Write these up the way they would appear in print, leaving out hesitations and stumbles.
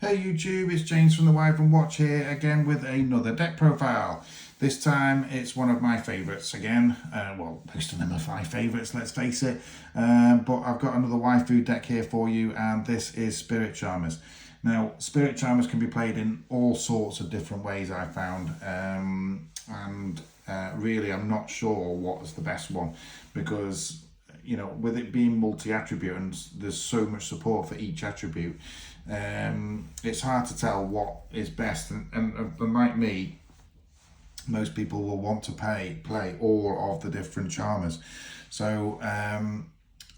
Hey YouTube, it's James from the Wyvern Watch here again with another deck profile. This time it's one of my favourites again. Well, most of them are my favourites, let's face it. But I've got another waifu deck here for you, and this is Spirit Charmers. Now, Spirit Charmers can be played in all sorts of different ways, I found. Really, I'm not sure what's the best one because, you know, with it being multi-attribute and there's so much support for each attribute, it's hard to tell what is best. And like me, most people will want to play all of the different charmers. So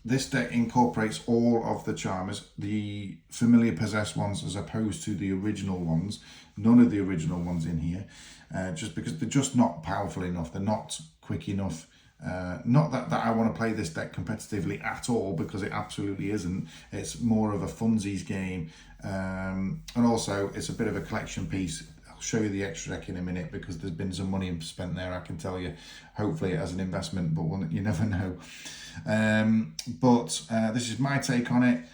this deck incorporates all of the charmers, the familiar possessed ones as opposed to the original ones. None of the original ones in here, just because they're just not powerful enough. They're not quick enough. Not that I want to play this deck competitively at all, because it absolutely isn't. It's more of a funsies game, and also it's a bit of a collection piece. I'll show you the extra deck in a minute because there's been some money spent there, I can tell you. Hopefully as an investment, but you never know. This is my take on it.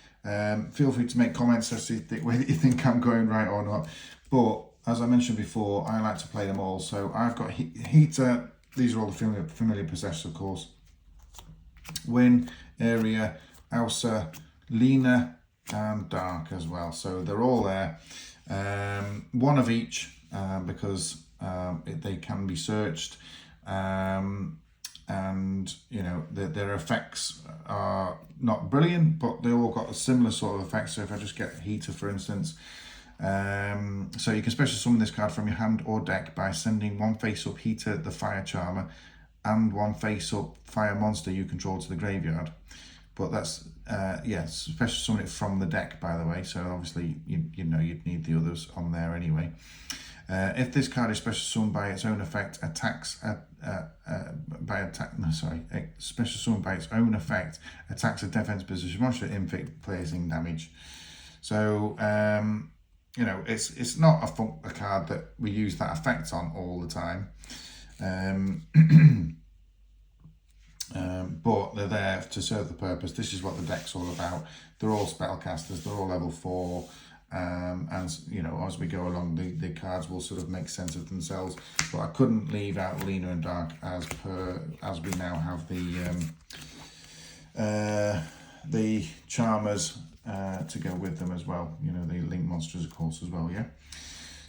Feel free to make comments as to whether you think I'm going right or not. But as I mentioned before, I like to play them all. So I've got Heater. These are all the familiar possessed, of course. Win, Area, Elsa, Lena, and Dark as well. So they're all there. One of each, because they can be searched. And, you know, their effects are not brilliant, but they all got a similar sort of effect. So if I just get Heater, for instance, so you can special summon this card from your hand or deck by sending one face-up Heater, the Fire Charmer, and one face-up Fire Monster you control to the graveyard. But that's, special summon it from the deck, by the way, so obviously you know you'd need the others on there anyway. If this card is special summoned by its own effect, special summoned by its own effect, attacks a defense position monster, inflict piercing damage. So, you know, it's not a card that we use that effect on all the time, but they're there to serve the purpose. This is what the deck's all about. They're all spellcasters, they're all level 4, and you know, as we go along, the cards will sort of make sense of themselves. But I couldn't leave out Lena and Dark as we now have the Charmers to go with them as well. You know, the Link monsters, of course, as well. Yeah.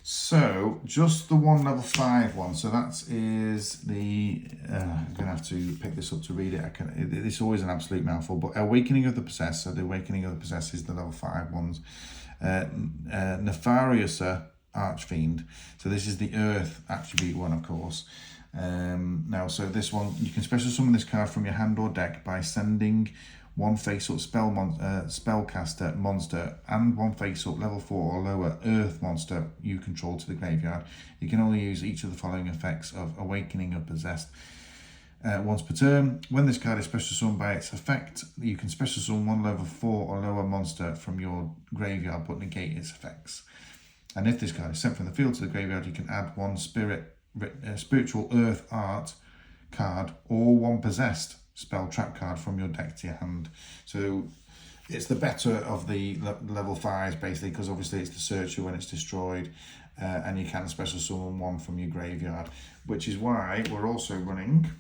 So just the one level 5 one. So that is the. I'm gonna have to pick this up to read it. It's always an absolute mouthful. But Awakening of the Possessed. So the Awakening of the Possessed is the level 5 ones. Nefarious Archfiend. So this is the Earth attribute one, of course. Now, so this one, you can special summon this card from your hand or deck by sending one face-up spellcaster monster and one face-up level 4 or lower Earth monster you control to the graveyard. You can only use each of the following effects of Awakening of Possessed once per turn. When this card is special summoned by its effect, you can special summon one level 4 or lower monster from your graveyard but negate its effects. And if this card is sent from the field to the graveyard, you can add one spiritual Earth art card or one possessed spell trap card from your deck to your hand. So it's the better of the level 5s, basically, because obviously it's the searcher when it's destroyed, and you can special summon one from your graveyard, which is why we're also running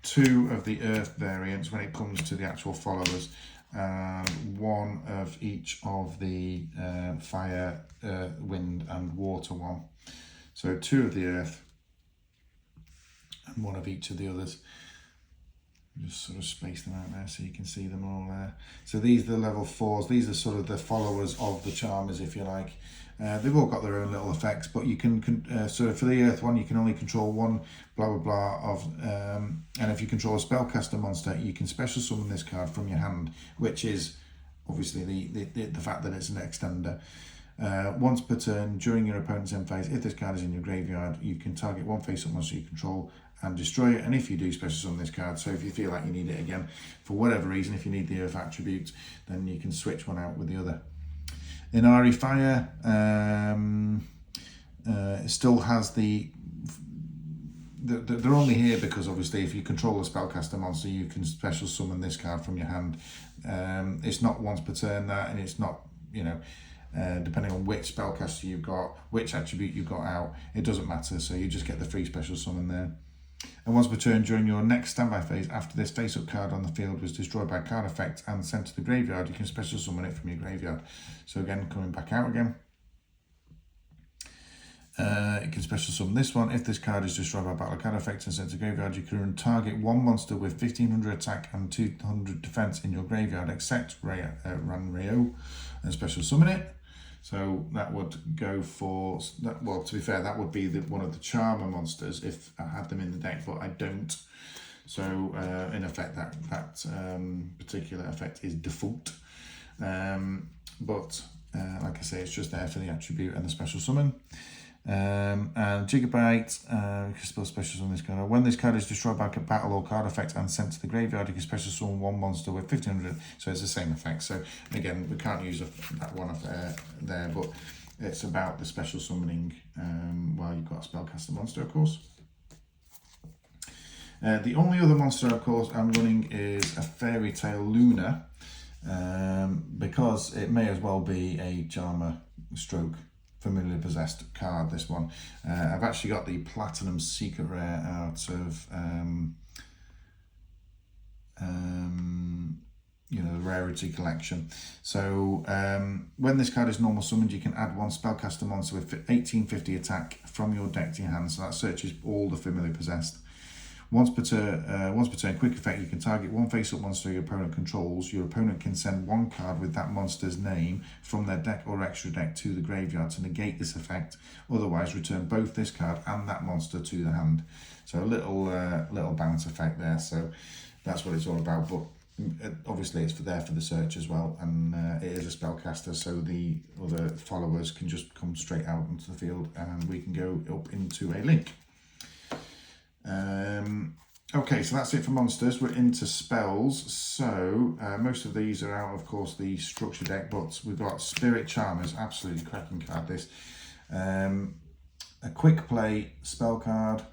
2 of the Earth variants when it comes to the actual followers, and 1 of each of the fire, wind and water one. So 2 of the Earth and 1 of each of the others. Just sort of space them out there so you can see them all there. So these are the level 4s. These are sort of the followers of the Charmers, if you like. They've all got their own little effects, but you can, so for the Earth one, you can only control one blah blah blah of, and if you control a spellcaster monster, you can special summon this card from your hand, which is obviously the fact that it's an extender. Once per turn during your opponent's end phase, if this card is in your graveyard, you can target one face-up monster you control and destroy it. And if you do, special summon this card. So if you feel like you need it again for whatever reason, if you need the Earth attribute, then you can switch one out with the other. Inari Fire it still has they're only here because obviously if you control a spellcaster monster, you can special summon this card from your hand. It's not once per turn that, and it's not, you know, depending on which spellcaster you've got, which attribute you've got out, it doesn't matter. So you just get the free special summon there. And once per turn during your next standby phase, after this face-up card on the field was destroyed by card effect and sent to the graveyard, you can special summon it from your graveyard. So again, coming back out again. You can special summon this one. If this card is destroyed by battle card effect and sent to graveyard, you can target one monster with 1500 attack and 200 defense in your graveyard, except Ranreo, and special summon it. So that would go for that. Well, to be fair, that would be one of the Charmer monsters if I had them in the deck, but I don't. So in effect, that particular effect is default. But like I say, it's just there for the attribute and the special summon. And Gigabyte, you can still special summon this card. When this card is destroyed by a battle or card effect and sent to the graveyard, you can special summon one monster with 1500. So it's the same effect. So again, we can't use that one up there, but it's about the special summoning while you've got a spellcaster monster, of course. The only other monster, of course, I'm running is a Fairy Tale Luna, because it may as well be a Charmer stroke Familiar Possessed card, this one. I've actually got the Platinum Secret Rare out of the Rarity Collection. So when this card is normal summoned, you can add one spellcaster monster with 1850 attack from your deck to your hand. So that searches all the Familiar Possessed. Once per turn, quick effect, you can target one face-up monster your opponent controls. Your opponent can send one card with that monster's name from their deck or extra deck to the graveyard to negate this effect. Otherwise, return both this card and that monster to the hand. So a little bounce effect there. So that's what it's all about. But obviously, it's there for the search as well, and it is a spellcaster, so the other followers can just come straight out into the field, and we can go up into a link. Okay, so that's it for monsters. We're into spells. So most of these are out, of course, the structure deck, but we've got Spirit Charmers, absolutely cracking card this. A quick play spell card.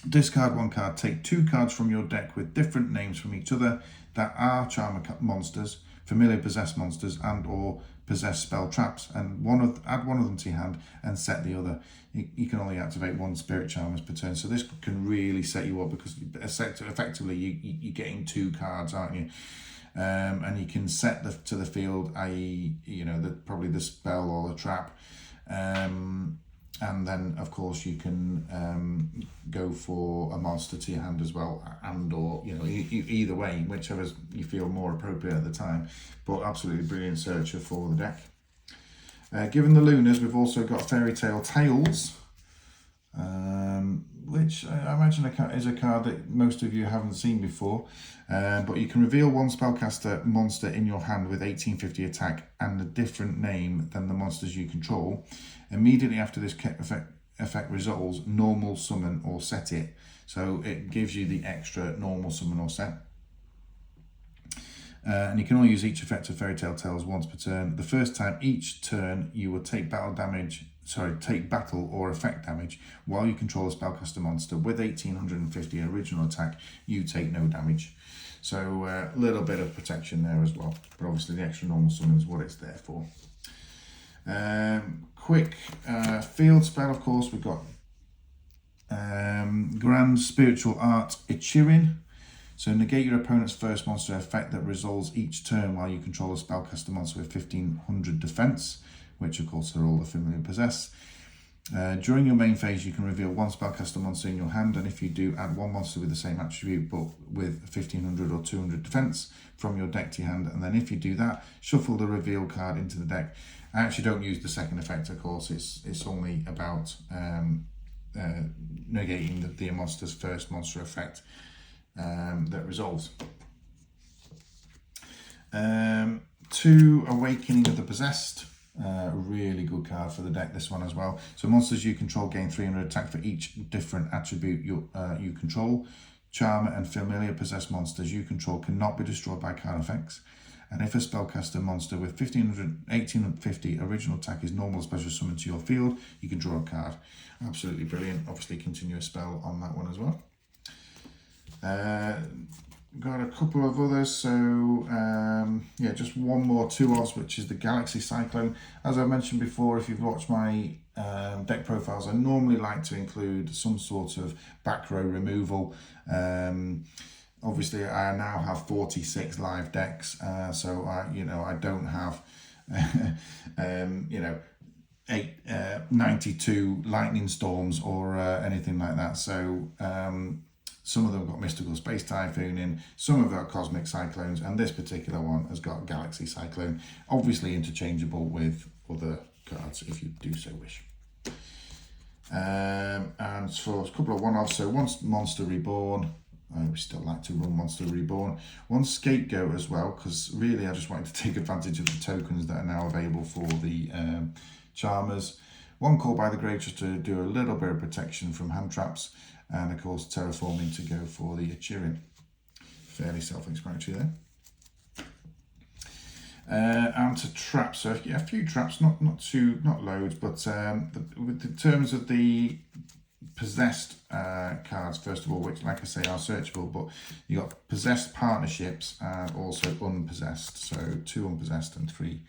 Discard one card, take two cards from your deck with different names from each other that are Charmer monsters, Familiar Possessed monsters, and or possess spell traps, and add one of them to your hand and set the other. You can only activate one Spirit Charmers per turn, so this can really set you up, because effectively you're getting two cards, aren't you? And you can set to the field, i.e., probably the spell or the trap, and then of course you can go for a monster to your hand as well, and or either way, whichever you feel more appropriate at the time. But absolutely brilliant searcher for the deck. Given the Lunas, we've also got Fairy Tale Tales, which I imagine is a card that most of you haven't seen before. But you can reveal one spellcaster monster in your hand with 1850 attack and a different name than the monsters you control. Immediately after this effect resolves, normal summon or set it. So it gives you the extra normal summon or set. And you can only use each effect of Fairy Tale Tales once per turn. The first time each turn, you will take battle or effect damage while you control a spellcaster monster with 1850 original attack. You take no damage. So a little bit of protection there as well. But obviously the extra normal summon is what it's there for. Quick field spell, of course, we've got Grand Spiritual Art Ichirin. So negate your opponent's first monster effect that resolves each turn while you control a spellcaster monster with 1500 defense, which of course are all the Familiar Possessed. During your main phase, you can reveal one spellcaster monster in your hand, and if you do, add one monster with the same attribute but with 1500 or 200 defense from your deck to your hand. And then if you do that, shuffle the reveal card into the deck. I actually don't use the second effect, of course. It's only about negating the monster's first monster effect that resolves. 2 Awakening of the Possessed. Really good card for the deck, this one as well. So monsters you control gain 300 attack for each different attribute you control. Charmer and Familiar Possessed monsters you control cannot be destroyed by card effects. And if a spellcaster monster with 1850 original attack is normal special summoned to your field, you can draw a card. Absolutely brilliant. Obviously continuous spell on that one as well. got a couple of others, so yeah, just one more 2 odds, which is the Galaxy Cyclone. As I mentioned before, if you've watched my deck profiles, I normally like to include some sort of back row removal. Obviously, I now have 46 live decks, so I don't have you know 92 lightning storms or anything like that. So some of them have got Mystical Space Typhoon in, some have got Cosmic Cyclones, and this particular one has got Galaxy Cyclone, obviously interchangeable with other cards if you do so wish. And for a couple of one-offs, so once Monster Reborn, I would still like to run Monster Reborn. One Scapegoat as well, because really I just wanted to take advantage of the tokens that are now available for the Charmers. One Call by the Grave just to do a little bit of protection from hand traps, and of course Terraforming to go for the Achirin. Fairly self-explanatory there. And to traps, so yeah, a few traps, not loads, but in terms of the possessed cards, first of all, which like I say are searchable, but you got possessed partnerships and also unpossessed, so 2 unpossessed and 3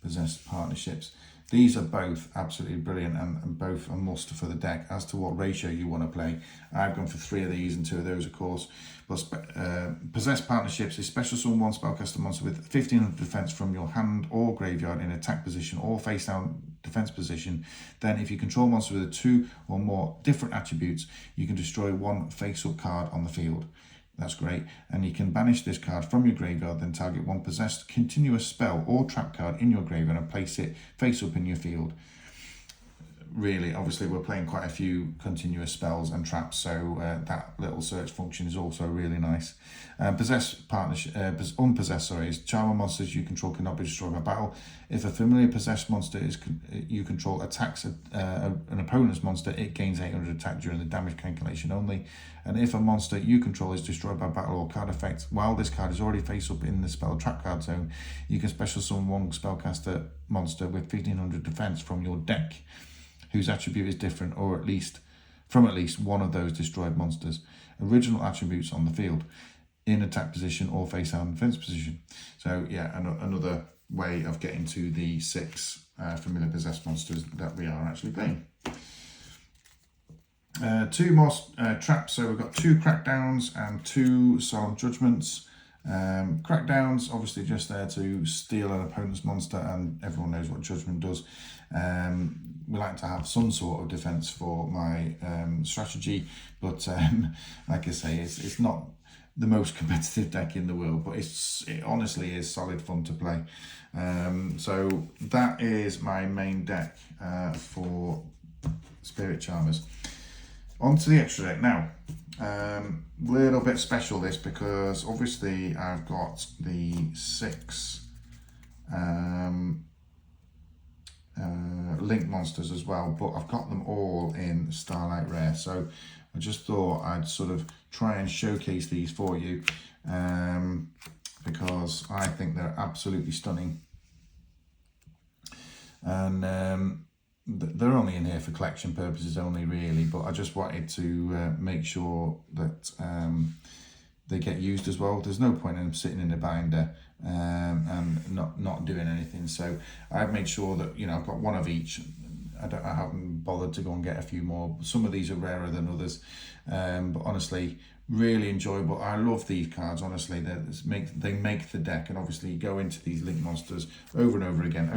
possessed partnerships. These are both absolutely brilliant and both a must for the deck. As to what ratio you want to play, I've gone for 3 of these and 2 of those, of course. But possessed partnerships is special summon 1 spellcaster monster with 1500 defense from your hand or graveyard in attack position or face down defense position. Then if you control monsters with 2 or more different attributes, you can destroy 1 face-up card on the field. That's great. And you can banish this card from your graveyard, then target 1 possessed continuous spell or trap card in your graveyard and place it face up in your field. Really, obviously we're playing quite a few continuous spells and traps, so that little search function is also really nice. Possessed partnership, unpossessed, is Charmer monsters you control cannot be destroyed by battle. If a familiar possessed monster you control attacks an opponent's monster, it gains 800 attack during the damage calculation only. And if a monster you control is destroyed by battle or card effect, while this card is already face up in the spell trap card zone, you can special summon 1 spellcaster monster with 1500 defense from your deck, whose attribute is different or at least one of those destroyed monsters' original attributes on the field, in attack position or face down defense position. So yeah, another way of getting to the 6 familiar possessed monsters that we are actually playing. 2 more traps, so we've got 2 crackdowns and 2 solemn judgments. Crackdowns obviously just there to steal an opponent's monster, and everyone knows what judgment does. We like to have some sort of defense for my strategy, but like I say, it's not the most competitive deck in the world, but it honestly is solid fun to play. So that is my main deck for Spirit Charmers. On to the extra deck now. Little bit special this, because obviously I've got the 6 link monsters as well, but I've got them all in Starlight Rare, so I just thought I'd sort of try and showcase these for you, because I think they're absolutely stunning, and they're only in here for collection purposes only, really, but I just wanted to make sure that they get used as well. There's no point in them sitting in a binder and not doing anything. So I've made sure that, I've got 1 of each. I haven't bothered to go and get a few more. Some of these are rarer than others, but honestly, really enjoyable. I love these cards, honestly. They make the deck, and obviously you go into these link monsters over and over again,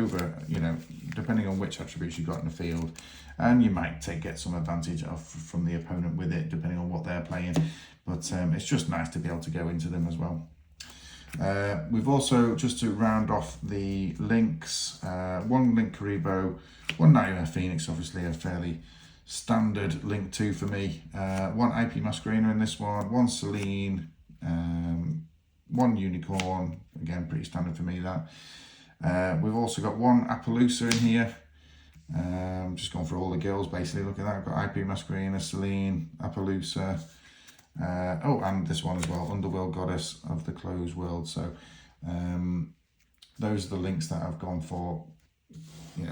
depending on which attributes you've got in the field, and you might get some advantage from the opponent with it, depending on what they're playing, but it's just nice to be able to go into them as well. We've also, just to round off the links, 1 Link Karibo, 1 Nightmare Phoenix, obviously a fairly standard link 2 for me, 1 IP Masquerena in this one, 1 Celine, 1 Unicorn, again pretty standard for me that. We've also got 1 Appaloosa in here. Just going for all the girls basically. Look at that, I've got IP Masquerena, Celine, Appaloosa, and this one as well, Underworld Goddess of the Closed World. So those are the links that I've gone for.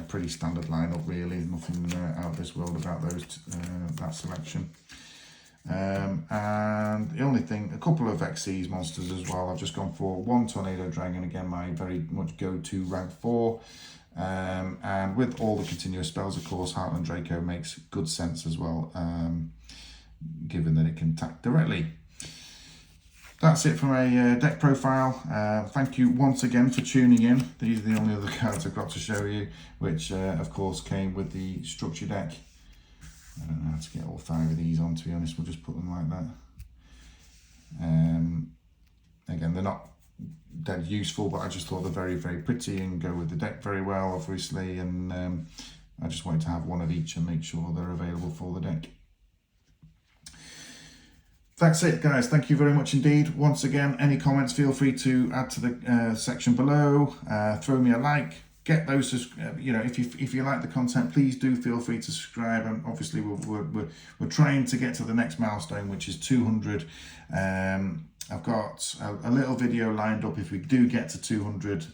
Pretty standard lineup, really. Nothing out of this world about that selection. And the only thing, a couple of XCs monsters as well. I've just gone for one Tornado Dragon, again my very much go-to rank 4. And with all the continuous spells, of course, Heartland Draco makes good sense as well, given that it can attack directly. That's it for my deck profile. Thank you once again for tuning in. These are the only other cards I've got to show you, which of course came with the structure deck. I don't know how to get all 5 of these on, to be honest. We'll just put them like that. Again, they're not dead useful, but I just thought they're very, very pretty and go with the deck very well, obviously. And I just wanted to have one of each and make sure they're available for the deck. That's it, guys. Thank you very much indeed. Once again, any comments, feel free to add to the section below. Throw me a like. Get those, you know, if you like the content, please do feel free to subscribe. And obviously, we're trying to get to the next milestone, which is 200. I've got a little video lined up if we do get to 200,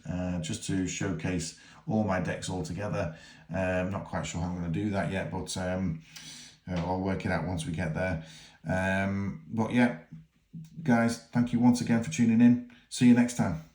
just to showcase all my decks all together. Not quite sure how I'm going to do that yet, but I'll work it out once we get there. But yeah, guys, thank you once again for tuning in. See you next time.